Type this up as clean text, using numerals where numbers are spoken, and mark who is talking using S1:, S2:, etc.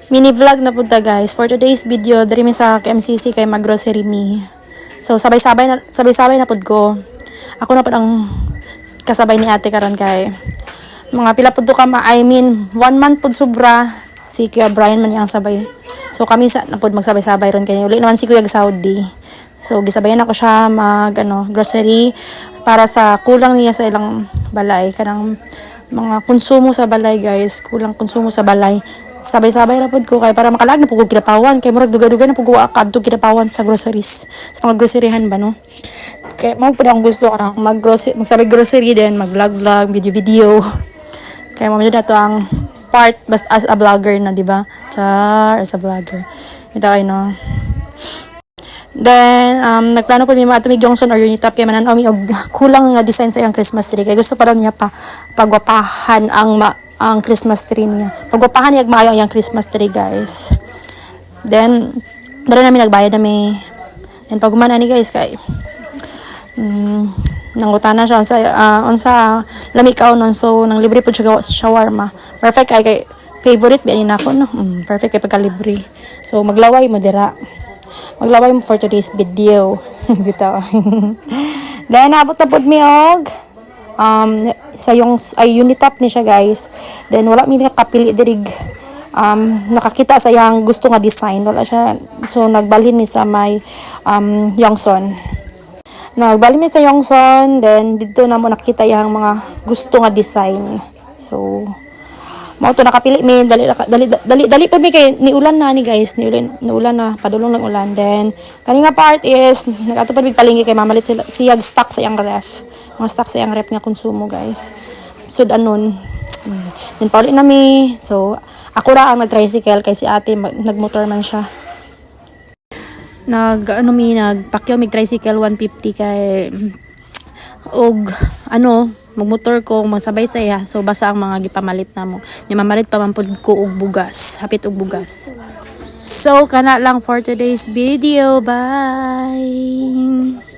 S1: Mini vlog na punta guys. For today's video, dari mi sa MCC kay mag-grocery mi. So sabay-sabay na pud ko. Ako na pud ang kasabay ni ate karon kay mga pila pud to ka I mean 1 month pud sobra si Kuya Brian man yang sabay. So kami sa na pud magsabay-sabay ron kay uli naman si Kuya Saudi. So gisabayan ako siya mag grocery para sa kulang niya sa ilang balay kanang mga konsumo sa balay guys, kulang konsumo sa balay. Sabay-sabay ra pud ko kay para makalag na pud ko kinapawan kay murag duga-duga na pud ko kadto kinapawan sa groceries sa mga groceryhan ba no. Kay mo pud akong gusto ka magsabay grocery din, mag-vlog, video. Kaya mo dato ang part basta as a vlogger na, di ba? Char as a vlogger. Ito kayo no. Then nagplano po mi matumig yung son or unitap kay manan mi og kulang nga design sa iyang Christmas tree kay gusto pa daw niya pa pagwapahan ang Christmas tree niya. Pagwapahan niya maayo ang iyang Christmas tree, guys. Then dara namin nagbayad nami. Then pag humana ni guys kay nangutana siya unsa lami ka nun so nang libre pud siya shawarma. Perfect kay favorite bi ani nako no. Perfect kay pagka-libre. So maglaway mo dira. Maglaway mo for today's video. Bitaw. Then abot na pud mi og sa yung unitap ni siya guys. Then wala mi nakapili dirig nakakita sa yang gusto nga design, wala siya. So nagbalhin ni sa may Yongson. Nagbalhin mi sa Yongson, then dito na mo nakita yang mga gusto nga design. So mao to nakapili mi dali pa mi kay niulan na ni guys, niulan na padulong ng ulan. Then kani nga part is nagato pa bigpalinggi kay mamalit siyag stock sa yang ref. Mga stock sa yang ref nga konsumo guys. So anon. Then pauli na mi. So ako ra ang nag-tricycle kay si ate nagmotor man siya. Nagpakyaw mig tricycle 150 kay og magmotor ko magsabay saya. So basa ang mga gipamalit namo. Nya mamalit pa man pud ko og bugas, hapit og bugas. So kana lang for today's video. Bye.